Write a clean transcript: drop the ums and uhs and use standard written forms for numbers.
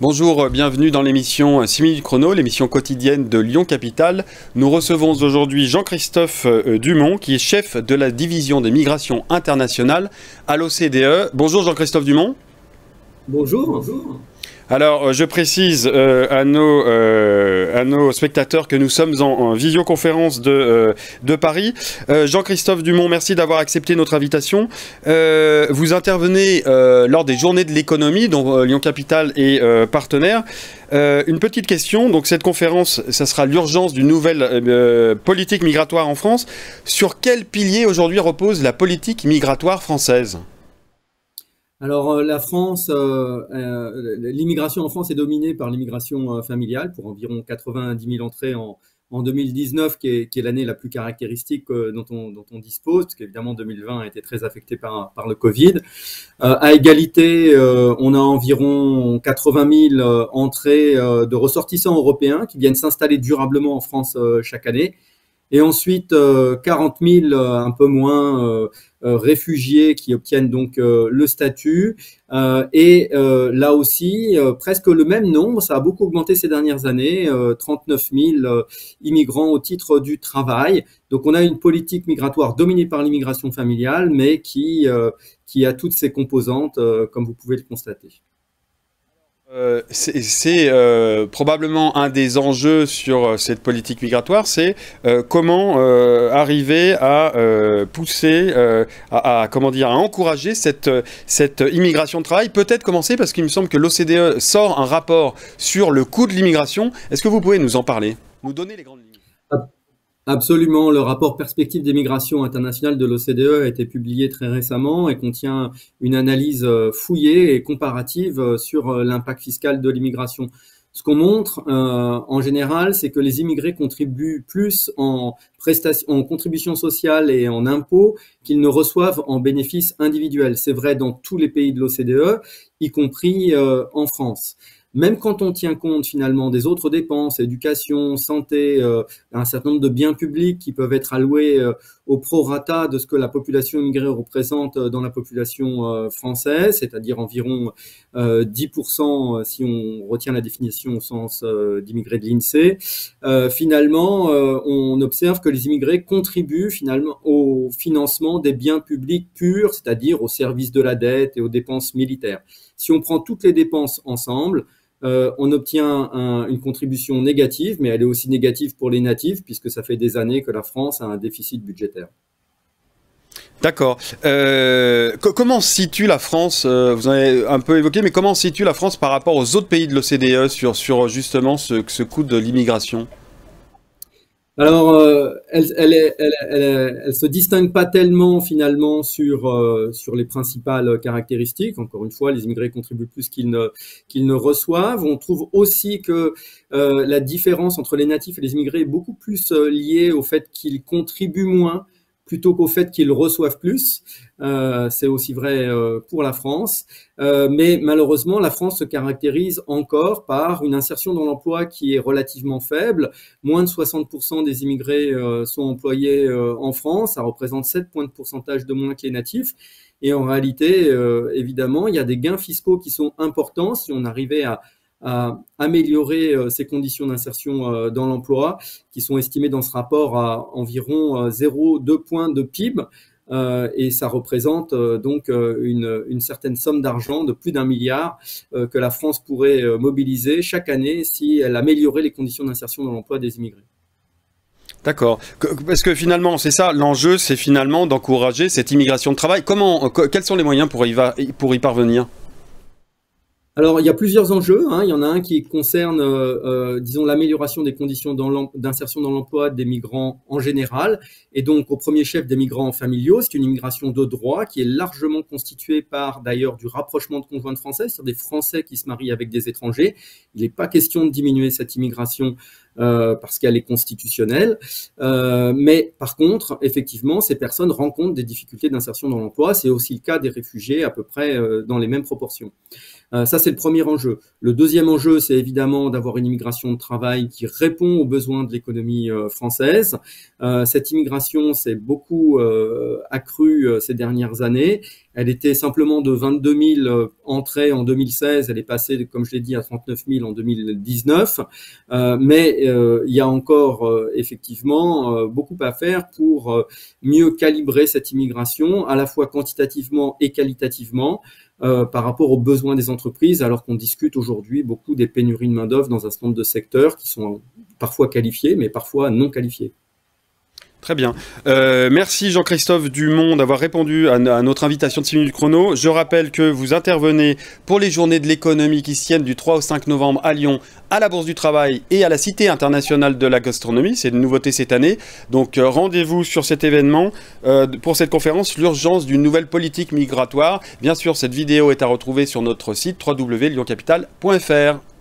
Bonjour, bienvenue dans l'émission 6 minutes chrono, l'émission quotidienne de Lyon Capitale. Nous recevons aujourd'hui Jean-Christophe Dumont, qui est chef de la division des migrations internationales à l'OCDE. Bonjour Jean-Christophe Dumont. Bonjour. Bonjour. Alors, je précise à nos spectateurs que nous sommes en visioconférence de Paris. Jean-Christophe Dumont, merci d'avoir accepté notre invitation. Vous intervenez lors des journées de l'économie, dont Lyon Capitale est partenaire. Une petite question, donc cette conférence, ça sera l'urgence d'une nouvelle politique migratoire en France. Sur quel pilier aujourd'hui repose la politique migratoire française ? Alors la France, l'immigration en France est dominée par l'immigration familiale pour environ 90 000 entrées en 2019, qui est l'année la plus caractéristique dont on dispose, parce qu'évidemment 2020 a été très affecté par le Covid. À égalité, on a environ 80 000 entrées de ressortissants européens qui viennent s'installer durablement en France chaque année. Et ensuite, 40 000, un peu moins, réfugiés qui obtiennent donc le statut. Là aussi, presque le même nombre, ça a beaucoup augmenté ces dernières années, 39 000 immigrants au titre du travail. Donc on a une politique migratoire dominée par l'immigration familiale, mais qui a toutes ses composantes, comme vous pouvez le constater. C'est probablement un des enjeux sur cette politique migratoire, c'est comment arriver à pousser, à encourager cette immigration de travail. Peut-être commencer parce qu'il me semble que l'OCDE sort un rapport sur le coût de l'immigration. Est-ce que vous pouvez nous en parler, nous donner les grandes lignes? Absolument. Le rapport Perspectives des migrations internationales de l'OCDE a été publié très récemment et contient une analyse fouillée et comparative sur l'impact fiscal de l'immigration. Ce qu'on montre en général, c'est que les immigrés contribuent plus en contributions sociales et en impôts qu'ils ne reçoivent en bénéfices individuels. C'est vrai dans tous les pays de l'OCDE, y compris en France. Même quand on tient compte finalement des autres dépenses, éducation, santé, un certain nombre de biens publics qui peuvent être alloués au prorata de ce que la population immigrée représente dans la population française, c'est-à-dire environ 10% si on retient la définition au sens d'immigrés de l'INSEE, finalement on observe que les immigrés contribuent finalement au financement des biens publics purs, c'est-à-dire au service de la dette et aux dépenses militaires. Si on prend toutes les dépenses ensemble, on obtient une contribution négative, mais elle est aussi négative pour les natifs, puisque ça fait des années que la France a un déficit budgétaire. D'accord. Comment se situe la France, vous en avez un peu évoqué, mais comment se situe la France par rapport aux autres pays de l'OCDE sur justement ce coût de l'immigration ? Alors, elle se distingue pas tellement finalement sur les principales caractéristiques. Encore une fois, les immigrés contribuent plus qu'ils ne reçoivent. On trouve aussi que la différence entre les natifs et les immigrés est beaucoup plus liée au fait qu'ils contribuent moins plutôt qu'au fait qu'ils reçoivent plus. C'est aussi vrai pour la France. Mais malheureusement, la France se caractérise encore par une insertion dans l'emploi qui est relativement faible. Moins de 60% des immigrés sont employés en France. Ça représente 7 points de pourcentage de moins que les natifs. Et en réalité, évidemment, il y a des gains fiscaux qui sont importants si on arrivait à améliorer ces conditions d'insertion dans l'emploi, qui sont estimées dans ce rapport à environ 0,2 points de PIB. Et ça représente donc une certaine somme d'argent de plus d'1 milliard que la France pourrait mobiliser chaque année si elle améliorait les conditions d'insertion dans l'emploi des immigrés. D'accord. Parce que finalement, c'est ça, l'enjeu, c'est finalement d'encourager cette immigration de travail. Quels sont les moyens pour y parvenir ? Alors, il y a plusieurs enjeux. Il y en a un qui concerne, disons, l'amélioration des conditions d'insertion dans l'emploi des migrants en général, et donc au premier chef des migrants familiaux. C'est une immigration de droit qui est largement constituée par, d'ailleurs, du rapprochement de conjointes françaises, c'est-à-dire des Français qui se marient avec des étrangers. Il n'est pas question de diminuer cette immigration parce qu'elle est constitutionnelle. Mais par contre, effectivement, ces personnes rencontrent des difficultés d'insertion dans l'emploi. C'est aussi le cas des réfugiés, à peu près dans les mêmes proportions. Ça, c'est le premier enjeu. Le deuxième enjeu, c'est évidemment d'avoir une immigration de travail qui répond aux besoins de l'économie française. Cette immigration s'est beaucoup accrue ces dernières années. Elle était simplement de 22 000 entrées en 2016. Elle est passée, comme je l'ai dit, à 39 000 en 2019. Mais il y a encore effectivement beaucoup à faire pour mieux calibrer cette immigration, à la fois quantitativement et qualitativement, par rapport aux besoins des entreprises, alors qu'on discute aujourd'hui beaucoup des pénuries de main-d'œuvre dans un certain nombre de secteurs qui sont parfois qualifiés, mais parfois non qualifiés. Très bien. Merci Jean-Christophe Dumont d'avoir répondu à notre invitation de 6 minutes chrono. Je rappelle que vous intervenez pour les journées de l'économie qui se tiennent du 3 au 5 novembre à Lyon, à la Bourse du Travail et à la Cité internationale de la gastronomie. C'est une nouveauté cette année. Donc rendez-vous sur cet événement pour cette conférence, l'urgence d'une nouvelle politique migratoire. Bien sûr, cette vidéo est à retrouver sur notre site www.lyoncapital.fr.